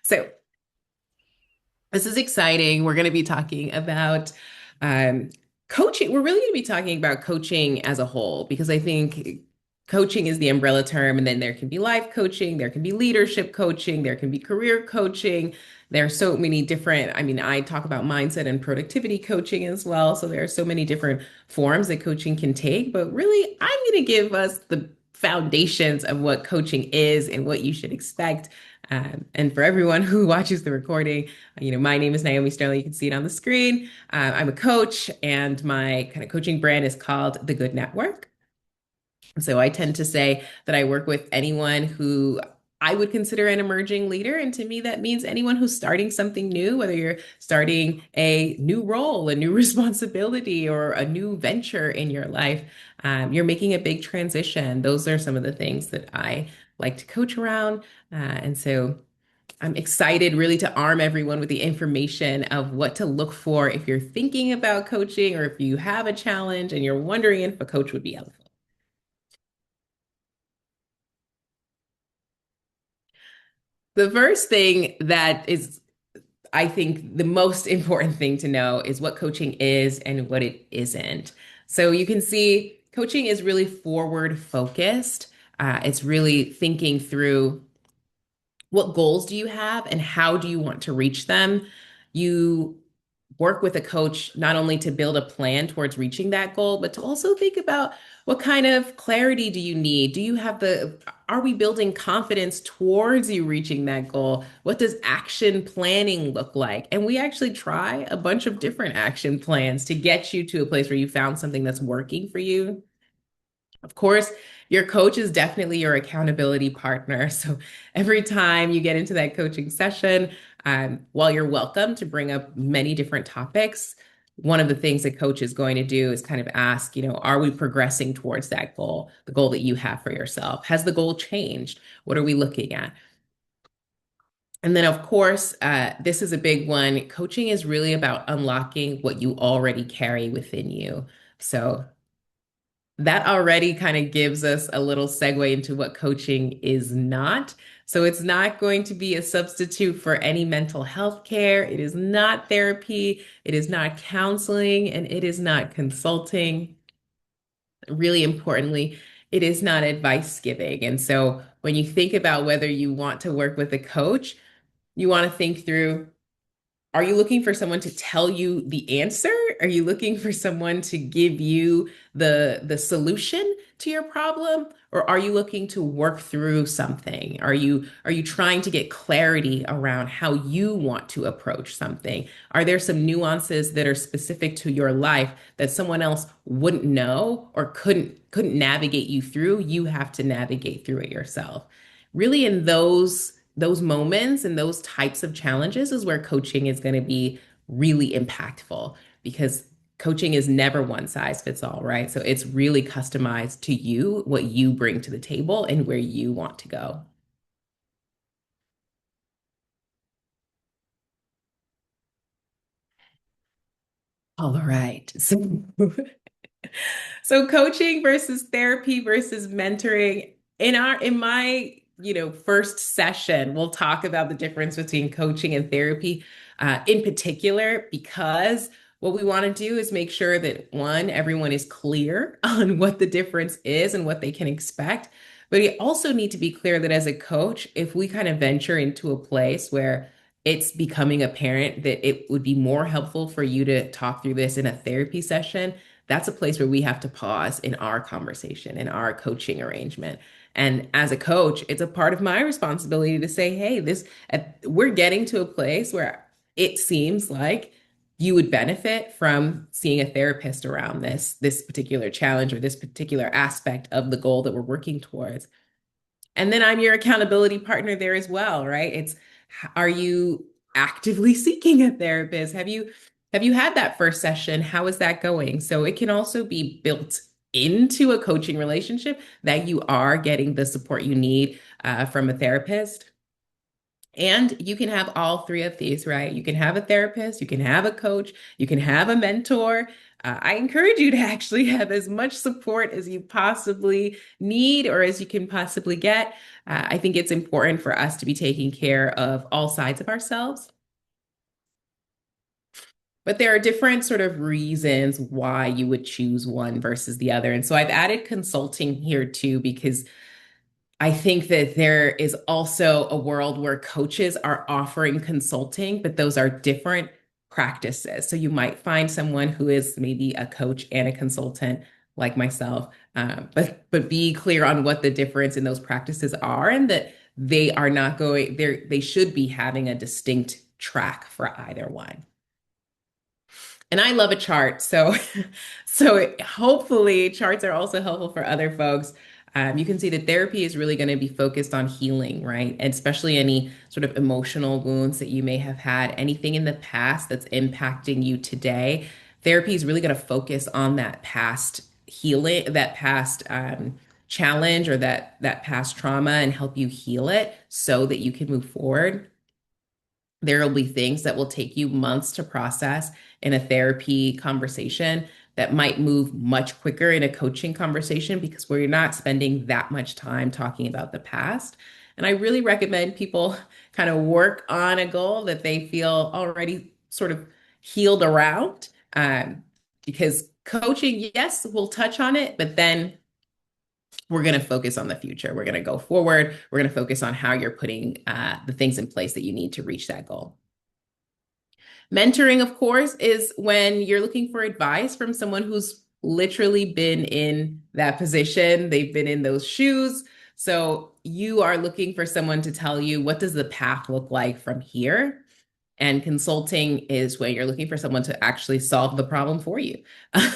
So this is exciting. We're going to be talking about um, coaching. We're really going to be talking about coaching as a whole because I think coaching is the umbrella term, and then there can be life coaching, there can be leadership coaching, there can be career coaching. There are so many different, I mean, I talk about mindset and productivity coaching as well. So there are so many different forms that coaching can take. But really, I'm going to give us the foundations of what coaching is and what you should expect. And for everyone who watches the recording, my name is Niomi Sterling. You can see it on the screen. I'm a coach, and my kind of coaching brand is called The Good Network. So I tend to say that I work with anyone who I would consider an emerging leader. And to me, that means anyone who's starting something new, whether you're starting a new role, a new responsibility, or a new venture in your life, you're making a big transition. Those are some of the things that I like to coach around. And so I'm excited really to arm everyone with the information of what to look for if you're thinking about coaching or if you have a challenge and you're wondering if a coach would be helpful. The first thing that is, I think, the most important thing to know is what coaching is and what it isn't. So you can see coaching is really forward focused. It's really thinking through what goals do you have and how do you want to reach them. You work with a coach not only to build a plan towards reaching that goal, but to also think about what kind of clarity do you need? Do you have are we building confidence towards you reaching that goal? What does action planning look like? And we actually try a bunch of different action plans to get you to a place where you found something that's working for you. Of course, your coach is definitely your accountability partner. So every time you get into that coaching session, while you're welcome to bring up many different topics, one of the things that coach is going to do is kind of ask, are we progressing towards that goal, the goal that you have for yourself? Has the goal changed? What are we looking at? And then, of course, this is a big one. Coaching is really about unlocking what you already carry within you. So that already kind of gives us a little segue into what coaching is not. So it's not going to be a substitute for any mental health care. It is not therapy. It is not counseling, and it is not consulting. Really importantly, it is not advice giving. And so when you think about whether you want to work with a coach, you want to think through, are you looking for someone to tell you the answer? Are you looking for someone to give you the solution to your problem? Or are you looking to work through something? Are you trying to get clarity around how you want to approach something? Are there some nuances that are specific to your life that someone else wouldn't know or couldn't navigate you through? You have to navigate through it yourself. Really, in those moments and those types of challenges is where coaching is going to be really impactful because coaching is never one size fits all, right? So it's really customized to you, what you bring to the table and where you want to go. All right. So coaching versus therapy versus mentoring. In my first session, we'll talk about the difference between coaching and therapy, in particular, because what we want to do is make sure that one, everyone is clear on what the difference is and what they can expect. But we also need to be clear that as a coach, if we kind of venture into a place where it's becoming apparent that it would be more helpful for you to talk through this in a therapy session, that's a place where we have to pause in our conversation, in our coaching arrangement. And as a coach, it's a part of my responsibility to say, hey, we're getting to a place where it seems like you would benefit from seeing a therapist around this particular challenge or this particular aspect of the goal that we're working towards. And then I'm your accountability partner there as well, right? Are you actively seeking a therapist? Have you had that first session? How is that going? So it can also be built into a coaching relationship that you are getting the support you need from a therapist. And you can have all three of these, right? You can have a therapist, you can have a coach, you can have a mentor. I encourage you to actually have as much support as you possibly need or as you can possibly get. I think it's important for us to be taking care of all sides of ourselves. But there are different sort of reasons why you would choose one versus the other. And so I've added consulting here too, because I think that there is also a world where coaches are offering consulting, but those are different practices. So you might find someone who is maybe a coach and a consultant like myself, but be clear on what the difference in those practices are, and that they are not going there. They should be having a distinct track for either one. And I love a chart. So, hopefully charts are also helpful for other folks. You can see that therapy is really going to be focused on healing, right? And especially any sort of emotional wounds that you may have had, anything in the past that's impacting you today. Therapy is really going to focus on that past healing, that past challenge, or that past trauma, and help you heal it so that you can move forward. There will be things that will take you months to process in a therapy conversation that might move much quicker in a coaching conversation because we're not spending that much time talking about the past. And I really recommend people kind of work on a goal that they feel already sort of healed around. Because coaching, yes, we'll touch on it, but then we're going to focus on the future. We're going to go forward. We're going to focus on how you're putting the things in place that you need to reach that goal. Mentoring, of course, is when you're looking for advice from someone who's literally been in that position. They've been in those shoes. So you are looking for someone to tell you, what does the path look like from here? And consulting is when you're looking for someone to actually solve the problem for you.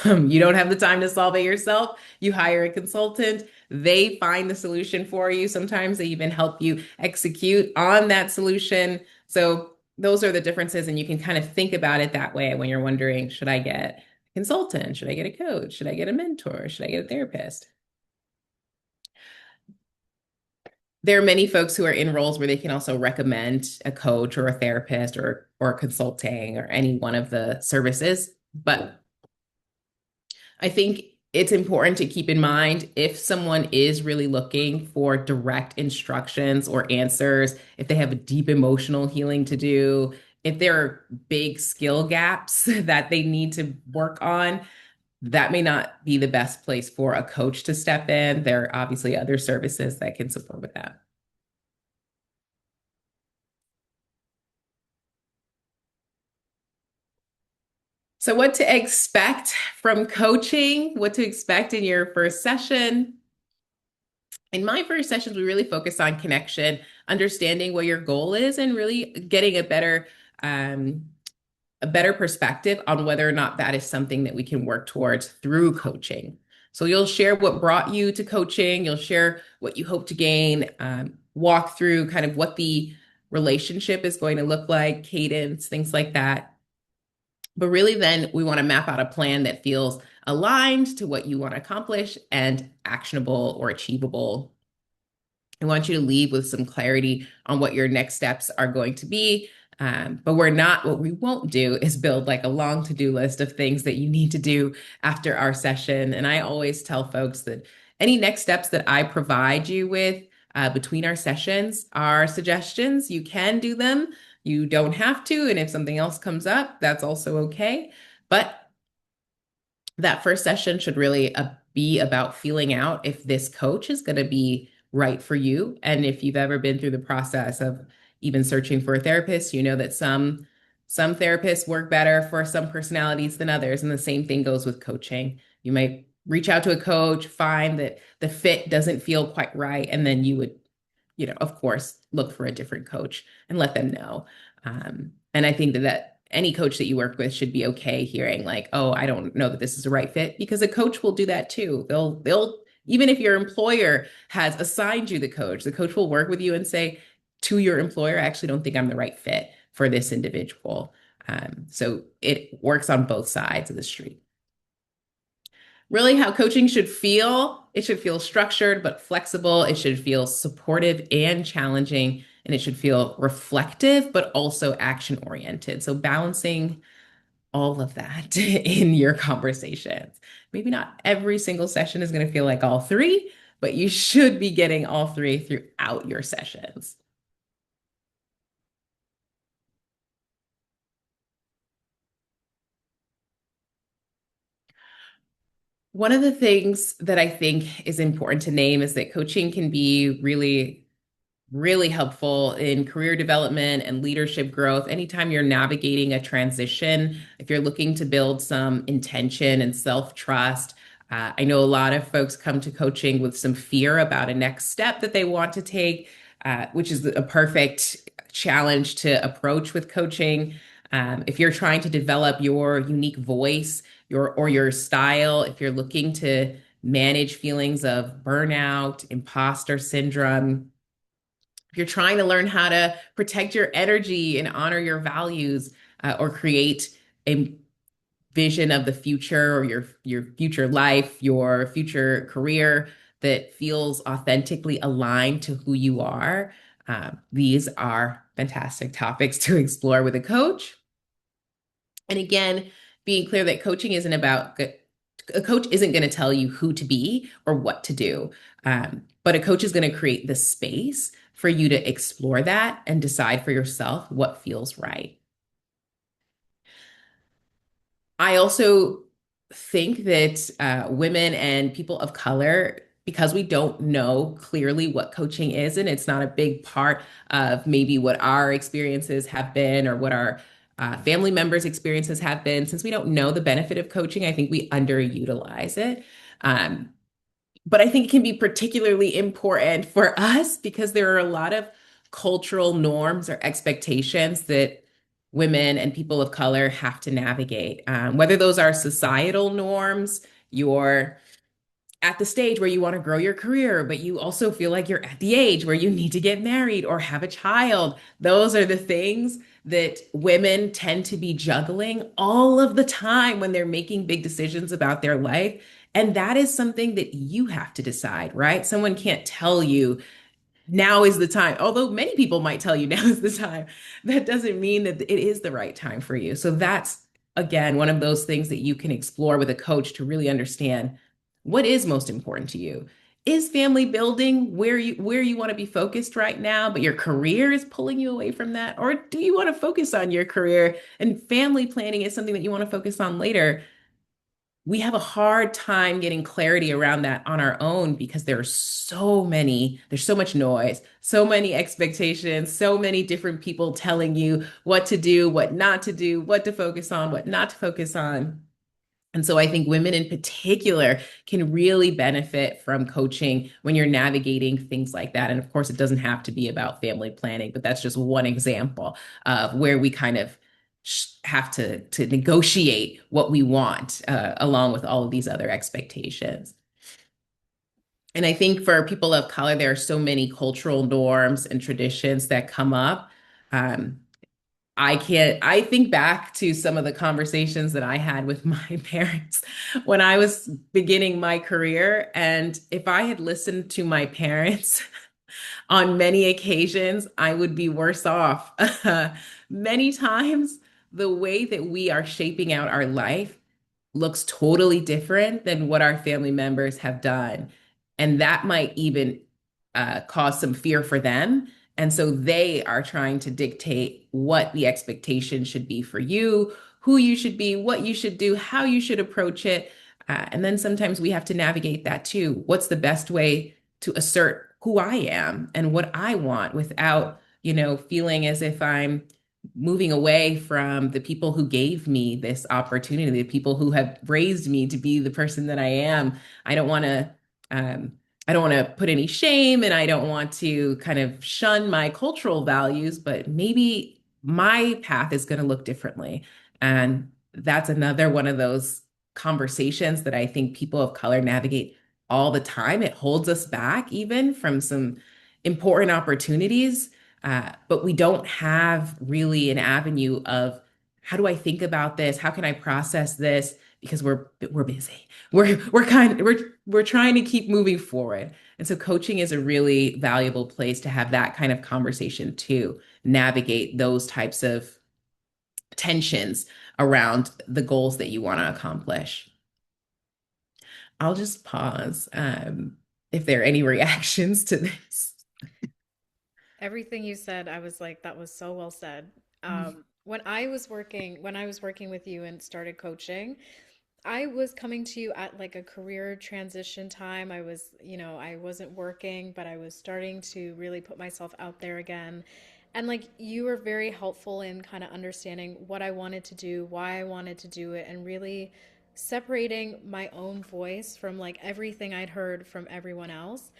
You don't have the time to solve it yourself. You hire a consultant. They find the solution for you. Sometimes they even help you execute on that solution. So those are the differences. And you can kind of think about it that way when you're wondering, should I get a consultant? Should I get a coach? Should I get a mentor? Should I get a therapist? There are many folks who are in roles where they can also recommend a coach or a therapist or consulting or any one of the services. But I think it's important to keep in mind, if someone is really looking for direct instructions or answers, if they have a deep emotional healing to do, if there are big skill gaps that they need to work on, that may not be the best place for a coach to step in. There are obviously other services that can support with that. So, what to expect from coaching, what to expect in your first session. In my first sessions, we really focus on connection, understanding what your goal is, and really getting um, a better perspective on whether or not that is something that we can work towards through coaching. So you'll share what brought you to coaching, you'll share what you hope to gain, walk through kind of what the relationship is going to look like, cadence, things like that. But really, then we want to map out a plan that feels aligned to what you want to accomplish and actionable or achievable. I want you to leave with some clarity on what your next steps are going to be. But what we won't do is build like a long to-do list of things that you need to do after our session. And I always tell folks that any next steps that I provide you with between our sessions are suggestions. You can do them. You don't have to. And if something else comes up, that's also okay. But that first session should really be about feeling out if this coach is going to be right for you. And if you've ever been through the process of even searching for a therapist, you know that some therapists work better for some personalities than others. And the same thing goes with coaching. You might reach out to a coach, find that the fit doesn't feel quite right, and then you would, of course, look for a different coach and let them know. And I think that any coach that you work with should be okay hearing like, oh, I don't know that this is the right fit, because a coach will do that too. They'll even if your employer has assigned you the coach will work with you and say to your employer, I actually don't think I'm the right fit for this individual. So it works on both sides of the street. Really, how coaching should feel. It should feel structured but flexible. It should feel supportive and challenging. and it should feel reflective, but also action oriented. So balancing all of that in your conversations. Maybe not every single session is going to feel like all three, but you should be getting all three throughout your sessions. One of the things that I think is important to name is that coaching can be really helpful in career development and leadership growth. Anytime you're navigating a transition, if you're looking to build some intention and self-trust, I know a lot of folks come to coaching with some fear about a next step that they want to take, which is a perfect challenge to approach with coaching. If you're trying to develop your unique voice, your style, if you're looking to manage feelings of burnout, imposter syndrome, if you're trying to learn how to protect your energy and honor your values, or create a vision of the future or your future life, your future career that feels authentically aligned to who you are, these are fantastic topics to explore with a coach. And again, being clear that coaching isn't about a coach isn't going to tell you who to be or what to do. But a coach is going to create the space for you to explore that and decide for yourself what feels right. I also think that women and people of color, because we don't know clearly what coaching is, and it's not a big part of maybe what our experiences have been or what our family members' experiences have been, since we don't know the benefit of coaching, I think we underutilize it. Um, but I think it can be particularly important for us because there are a lot of cultural norms or expectations that women and people of color have to navigate. Whether those are societal norms, you're at the stage where you want to grow your career, but you also feel like you're at the age where you need to get married or have a child. Those are the things that women tend to be juggling all of the time when they're making big decisions about their life. And that is something that you have to decide, right? Someone can't tell you now is the time. Although many people might tell you now is the time, that doesn't mean that it is the right time for you. So that's, again, one of those things that you can explore with a coach to really understand what is most important to you. Is family building where you want to be focused right now, but your career is pulling you away from that? Or do you want to focus on your career and family planning is something that you want to focus on later? We have a hard time getting clarity around that on our own because there's so much noise, so many expectations, so many different people telling you what to do, what not to do, what to focus on, what not to focus on. And so I think women in particular can really benefit from coaching when you're navigating things like that. And of course, it doesn't have to be about family planning, but that's just one example of where we kind of have to negotiate what we want, along with all of these other expectations. And I think for people of color, there are so many cultural norms and traditions that come up. Um, I think back to some of the conversations that I had with my parents when I was beginning my career. And if I had listened to my parents on many occasions, I would be worse off. Many times, the way that we are shaping out our life looks totally different than what our family members have done. And that might even cause some fear for them. And so they are trying to dictate what the expectation should be for you, who you should be, what you should do, how you should approach it. And then sometimes we have to navigate that too. What's the best way to assert who I am and what I want without, feeling as if I'm moving away from the people who gave me this opportunity, the people who have raised me to be the person that I am. I don't want to um, I don't want to put any shame and I don't want to kind of shun my cultural values, but maybe my path is going to look differently. And that's another one of those conversations that I think people of color navigate all the time. It holds us back even from some important opportunities, but we don't have really an avenue of how do I think about this? How can I process this? because we're busy. We're trying to keep moving forward. And so coaching is a really valuable place to have that kind of conversation to navigate those types of tensions around the goals that you want to accomplish. I'll just pause if there are any reactions to this. Everything you said, I was like, that was so well said. When I was working with you and started coaching, I was coming to you at like a career transition time. I was, I wasn't working, but I was starting to really put myself out there again. And like you were very helpful in kind of understanding what I wanted to do, why I wanted to do it, and really separating my own voice from like everything I'd heard from everyone else.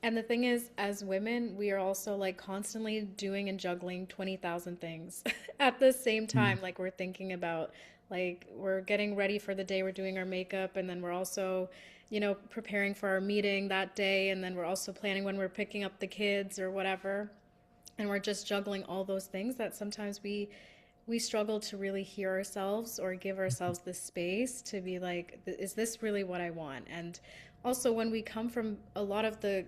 And the thing is, as women, we are also like constantly doing and juggling 20,000 things at the same time. Like we're thinking about, like, we're getting ready for the day, we're doing our makeup, and then we're also, preparing for our meeting that day. And then we're also planning when we're picking up the kids or whatever. And we're just juggling all those things that sometimes we struggle to really hear ourselves or give ourselves the space to be like, is this really what I want? And also when we come from a lot of the,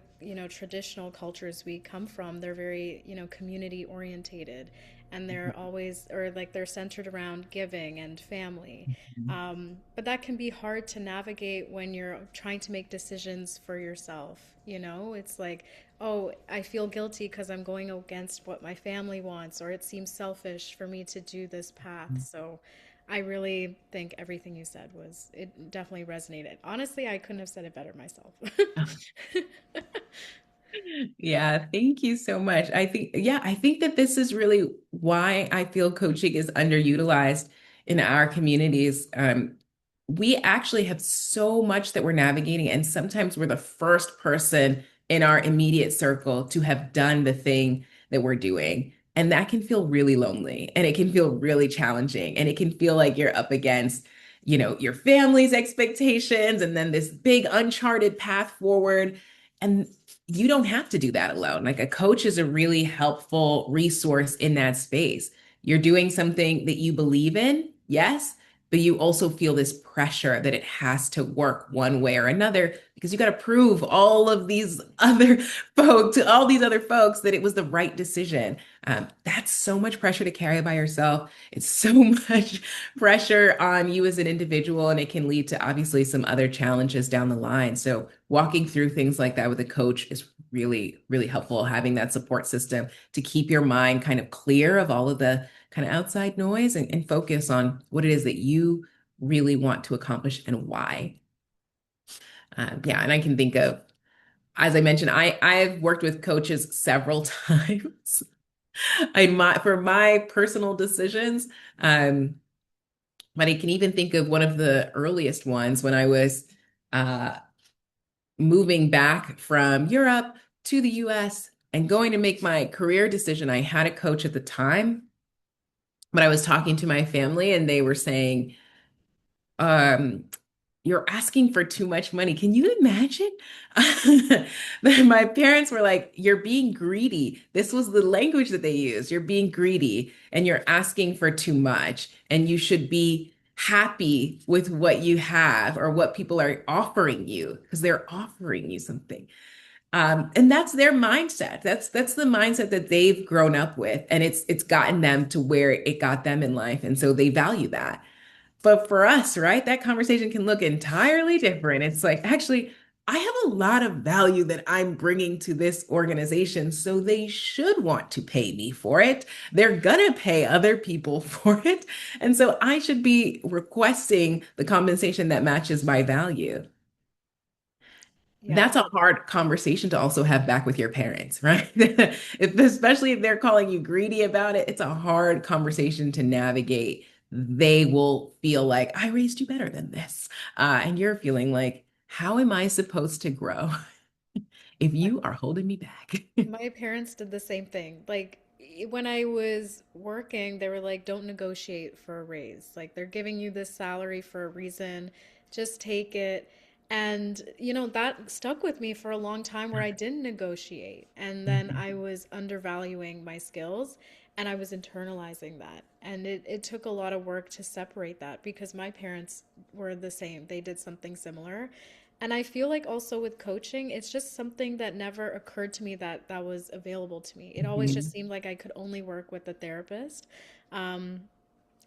traditional cultures we come from, they're very, community orientated, and they're always, or like they're centered around giving and family. But that can be hard to navigate when you're trying to make decisions for yourself. It's like, oh, I feel guilty because I'm going against what my family wants, or it seems selfish for me to do this path. So I really think everything you said it definitely resonated. Honestly, I couldn't have said it better myself. Yeah, thank you so much. I think that this is really why I feel coaching is underutilized in our communities. We actually have so much that we're navigating, and sometimes we're the first person in our immediate circle to have done the thing that we're doing. And that can feel really lonely, and it can feel really challenging, and it can feel like you're up against, your family's expectations and then this big uncharted path forward. And you don't have to do that alone. Like a coach is a really helpful resource in that space. You're doing something that you believe in, yes, but you also feel this pressure that it has to work one way or another because you got to prove all these other folks that it was the right decision. That's so much pressure to carry by yourself. It's so much pressure on you as an individual, and it can lead to obviously some other challenges down the line. So walking through things like that with a coach is really, really helpful. Having that support system to keep your mind kind of clear of all of the kind of outside noise and focus on what it is that you really want to accomplish and why. Yeah, and I can think of, as I mentioned, I've worked with coaches several times. For my personal decisions. But I can even think of one of the earliest ones when I was uh, moving back from Europe to the US and going to make my career decision. I had a coach at the time, but I was talking to my family and they were saying, um, you're asking for too much money. Can you imagine? My parents were like, you're being greedy. This was the language that they used. You're being greedy and you're asking for too much. And you should be happy with what you have or what people are offering you because they're offering you something. And that's their mindset. That's the mindset that they've grown up with, and it's gotten them to where it got them in life, and so they value that. But for us, right, that conversation can look entirely different. It's like, actually, I have a lot of value that I'm bringing to this organization, so they should want to pay me for it. They're gonna pay other people for it, and so I should be requesting the compensation that matches my value. Yeah. That's a hard conversation to also have back with your parents, right? Especially if they're calling you greedy about it, it's a hard conversation to navigate. They will feel like, I raised you better than this. And you're feeling like, how am I supposed to grow if you are holding me back? My parents did the same thing. Like when I was working, they were like, don't negotiate for a raise. Like they're giving you this salary for a reason. Just take it. And, that stuck with me for a long time where I didn't negotiate. And then I was undervaluing my skills. And I was internalizing that. And it took a lot of work to separate that because my parents were the same. They did something similar. And I feel like also with coaching, it's just something that never occurred to me that that was available to me. It always just Mhm. seemed like I could only work with a therapist. Um,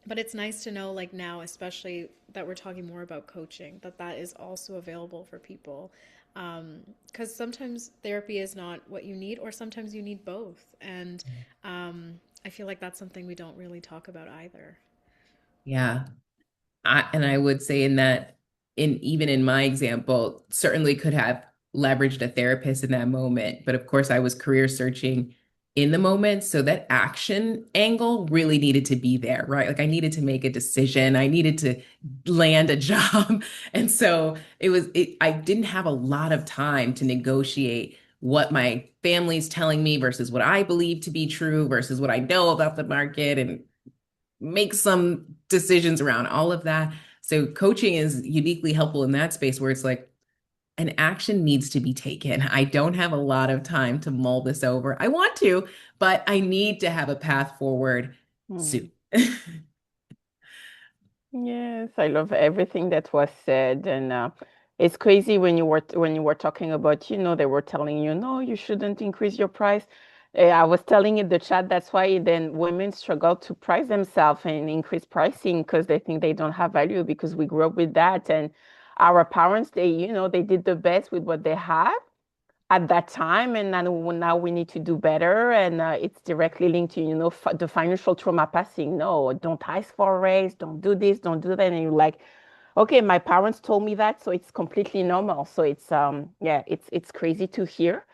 but it's nice to know, like now, especially that we're talking more about coaching, that that is also available for people. Because sometimes therapy is not what you need, or sometimes you need both. And I feel like that's something we don't really talk about either. Yeah. And I would say in that, in even in my example, certainly could have leveraged a therapist in that moment. But of course, I was career searching in the moment. So that action angle really needed to be there, right? Like I needed to make a decision. I needed to land a job. And so I didn't have a lot of time to negotiate what my family's telling me versus what I believe to be true versus what I know about the market and make some decisions around all of that. So coaching is uniquely helpful in that space where it's like an action needs to be taken. I don't have a lot of time to mull this over. I want to, but I need to have a path forward soon. Hmm. Yes, I love everything that was said, and it's crazy when you were talking about, they were telling you, no, you shouldn't increase your price. I was telling in the chat that's why then women struggle to price themselves and increase pricing because they think they don't have value because we grew up with that, and our parents, they did the best with what they have at that time, and now we need to do better, and it's directly linked to the financial trauma passing. No, don't ask for a raise, don't do this, don't do that, and you're like, okay, my parents told me that, so it's completely normal. So it's yeah, it's crazy to hear.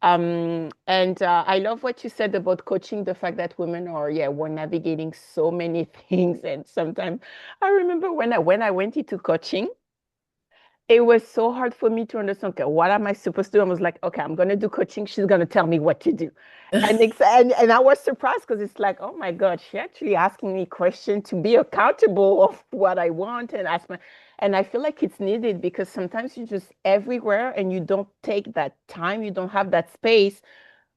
And I love what you said about coaching, the fact that women are, yeah, we're navigating so many things, and sometimes I remember when I went into coaching, it was so hard for me to understand, okay, what am I supposed to do? I was like, okay, I'm going to do coaching. She's going to tell me what to do. And I was surprised because it's like, oh my God, she actually asking me questions to be accountable of what I want and and I feel like it's needed because sometimes you're just everywhere and you don't take that time, you don't have that space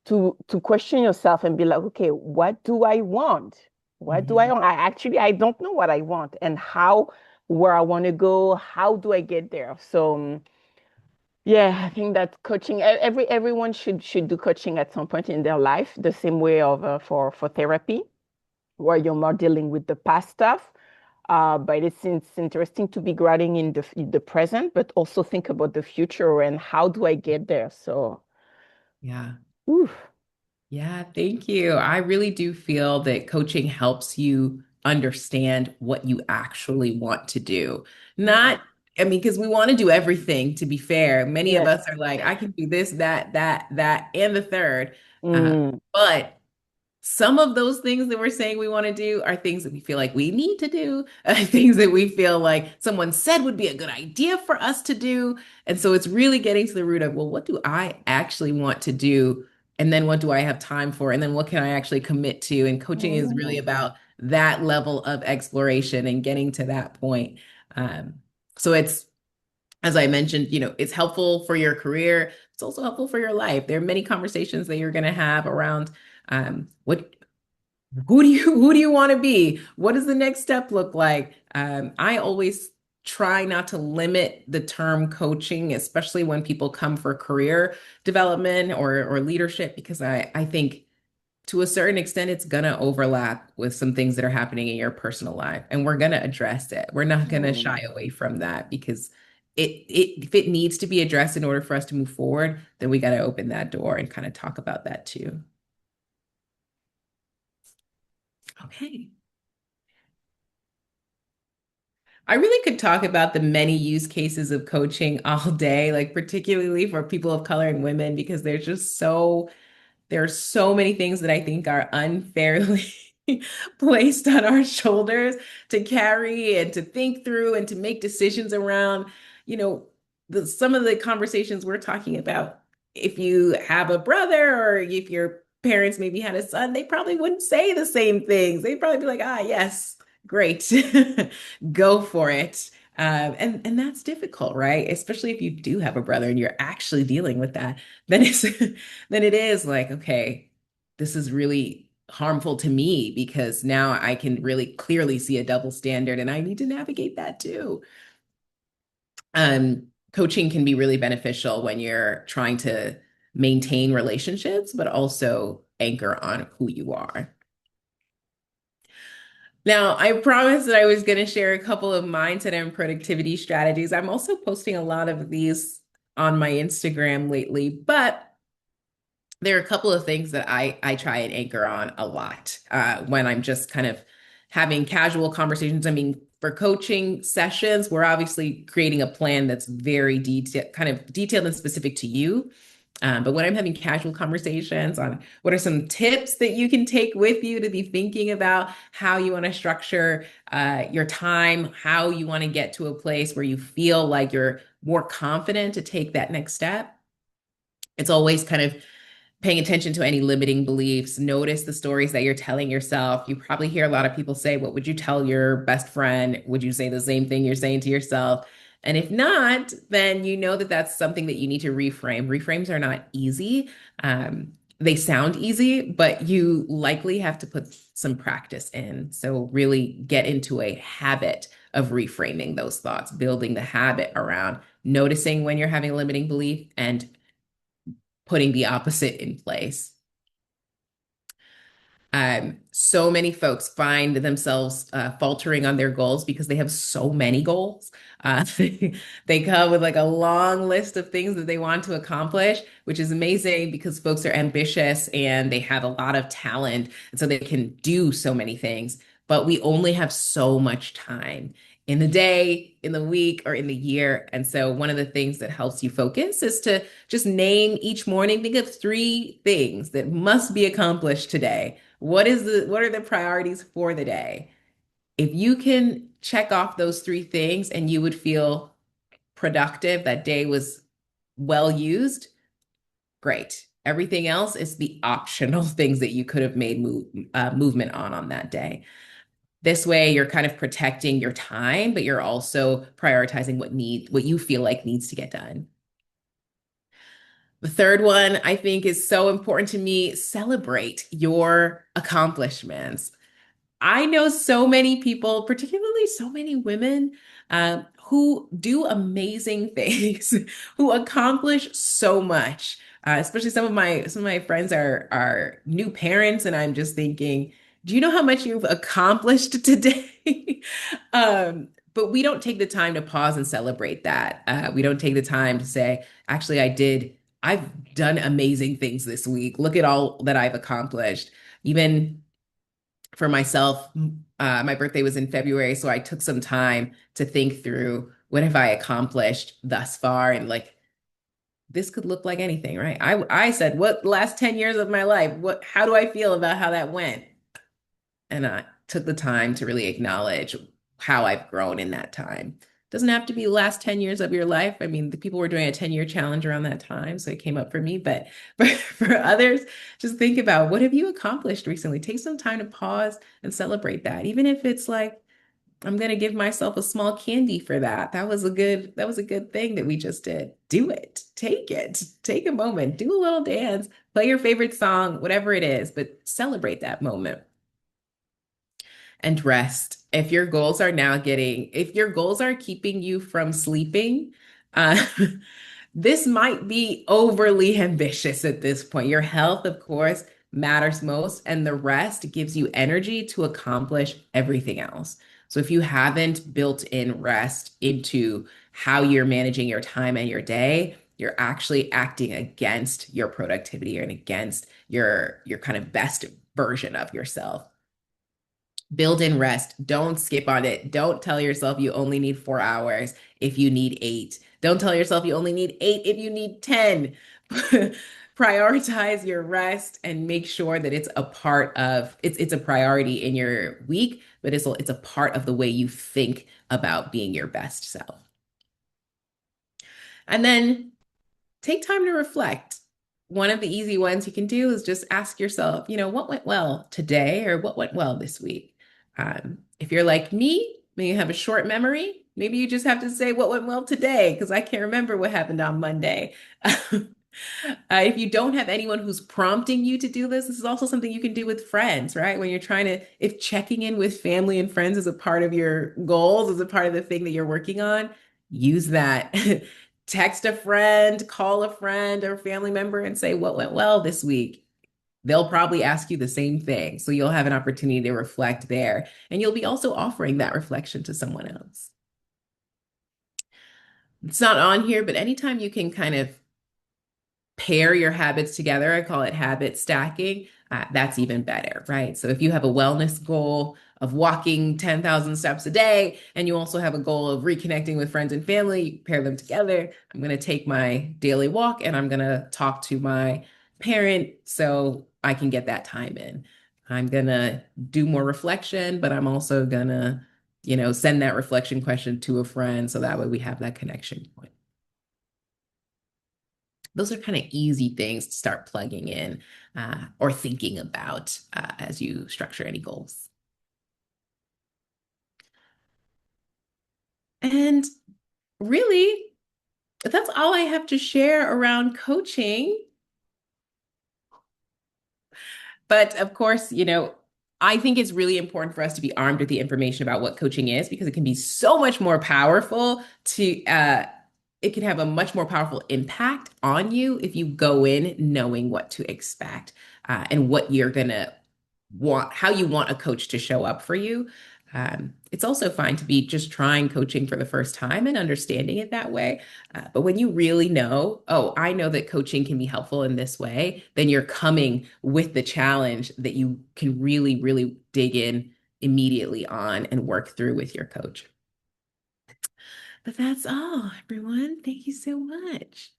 to question yourself and be like, okay, what do I want? What do I Mhm. want? I don't know what I want and how where I want to go. How do I get there? So yeah, I think that coaching everyone should do coaching at some point in their life, the same way of for therapy, where you're more dealing with the past stuff. But it's interesting to be grounding in the present, but also think about the future and how do I get there? So, Yeah. oof, Yeah, thank you. I really do feel that coaching helps you understand what you actually want to do. mm, Not, I mean, because we want to do everything, to be fair. Many of yes, us are like, I can do this, that, and the third. mm, But some of those things that we're saying we want to do are things that we feel like we need to do, things that we feel like someone said would be a good idea for us to do. And so it's really getting to the root of, well, what do I actually want to do? And then what do I have time for? And then what can I actually commit to? And coaching is really mm, about that level of exploration and getting to that point. Um, so it's, as I mentioned, it's helpful for your career. It's also helpful for your life. There are many conversations that you're going to have around what who do you want to be? What does the next step look like? I always try not to limit the term coaching, especially when people come for career development or leadership, because I think to a certain extent it's gonna overlap with some things that are happening in your personal life, and we're gonna address it. We're not gonna shy mm. away from that because if it needs to be addressed in order for us to move forward, then we got to open that door and kind of talk about that too. Okay. I really could talk about the many use cases of coaching all day, like particularly for people of color and women, because there are so many things that I think are unfairly placed on our shoulders to carry and to think through and to make decisions around. You know, some of the conversations we're talking about, if you have a brother or if your parents maybe had a son, they probably wouldn't say the same things. They'd probably be like, ah, yes, great, go for it. And that's difficult, right? Especially if you do have a brother and you're actually dealing with that, then it's then it is like, okay, this is really harmful to me because now I can really clearly see a double standard and I need to navigate that too. Coaching can be really beneficial when you're trying to maintain relationships, but also anchor on who you are. Now, I promised that I was going to share a couple of mindset and productivity strategies. I'm also posting a lot of these on my Instagram lately, but there are a couple of things that I try and anchor on a lot when I'm just kind of having casual conversations. I mean, for coaching sessions, we're obviously creating a plan that's very detailed, kind of detailed and specific to you. But when I'm having casual conversations on what are some tips that you can take with you to be thinking about how you want to structure your time, how you want to get to a place where you feel like you're more confident to take that next step, it's always kind of paying attention to any limiting beliefs. Notice the stories that you're telling yourself. You probably hear a lot of people say, what would you tell your best friend? Would you say the same thing you're saying to yourself? And if not, then you know that that's something that you need to reframe. Reframes are not easy. They sound easy, but you likely have to put some practice in. So really get into a habit of reframing those thoughts, building the habit around noticing when you're having a limiting belief and putting the opposite in place. So many folks find themselves faltering on their goals because they have so many goals. They come with like a long list of things that they want to accomplish, which is amazing because folks are ambitious and they have a lot of talent, and so they can do so many things. But we only have so much time in the day, in the week, or in the year. And so one of the things that helps you focus is to just name each morning, think of three things that must be accomplished today. What are the priorities for the day? If you can check off those three things and you would feel productive, that day was well used, great. Everything else is the optional things that you could have made movement on that day. This way, you're kind of protecting your time, but you're also prioritizing what you feel like needs to get done. The third one I think is so important to me, celebrate your accomplishments. I know so many people, particularly so many women, who do amazing things, who accomplish so much. Especially some of my friends are new parents, and I'm just thinking, do you know how much you've accomplished today? But we don't take the time to pause and celebrate that. We don't take the time to say, actually, I've done amazing things this week. Look at all that I've accomplished. Even for myself, my birthday was in February, so I took some time to think through what have I accomplished thus far, and like this could look like anything, right? I said, what last 10 years of my life, how do I feel about how that went? And I took the time to really acknowledge how I've grown in that time. Doesn't have to be the last 10 years of your life. I mean, the people were doing a 10-year challenge around that time, so it came up for me. But for others, just think about what have you accomplished recently? Take some time to pause and celebrate that. Even if it's like, I'm gonna give myself a small candy for that. That was a good thing that we just did. Do it. Take it. Take a moment. Do a little dance. Play your favorite song, whatever it is, but celebrate that moment and rest. If your goals are keeping you from sleeping, uh, this might be overly ambitious at this point. Your health, of course, matters most, and the rest gives you energy to accomplish everything else. So if you haven't built in rest into how you're managing your time and your day, you're actually acting against your productivity and against your kind of best version of yourself. Build in rest. Don't skip on it. Don't tell yourself you only need 4 hours if you need eight. Don't tell yourself you only need eight if you need 10. Prioritize your rest and make sure that it's a priority in your week, but it's a part of the way you think about being your best self. And then take time to reflect. One of the easy ones you can do is just ask yourself, what went well today or what went well this week? If you're like me, maybe you have a short memory, maybe you just have to say what went well today because I can't remember what happened on Monday. If you don't have anyone who's prompting you to do this is also something you can do with friends, right? When you're trying to, if checking in with family and friends is a part of your goals, is a part of the thing that you're working on, use that. Text a friend, call a friend or family member and say, what went well this week? They'll probably ask you the same thing. So you'll have an opportunity to reflect there. And you'll be also offering that reflection to someone else. It's not on here, but anytime you can kind of pair your habits together, I call it habit stacking, that's even better, right? So if you have a wellness goal of walking 10,000 steps a day, and you also have a goal of reconnecting with friends and family, you pair them together. I'm going to take my daily walk and I'm going to talk to my parent so I can get that time in. I'm going to do more reflection, but I'm also going to, send that reflection question to a friend so that way we have that connection point. Those are kind of easy things to start plugging in or thinking about as you structure any goals. And really, that's all I have to share around coaching. But of course, I think it's really important for us to be armed with the information about what coaching is because it can be so much more powerful it can have a much more powerful impact on you if you go in knowing what to expect and what you're going to want, how you want a coach to show up for you. It's also fine to be just trying coaching for the first time and understanding it that way. But when you really know, oh, I know that coaching can be helpful in this way, then you're coming with the challenge that you can really, really dig in immediately on and work through with your coach. But that's all, everyone. Thank you so much.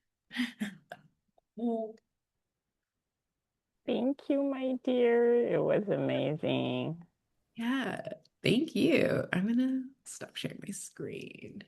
Thank you, my dear. It was amazing. Yeah, thank you. I'm gonna stop sharing my screen.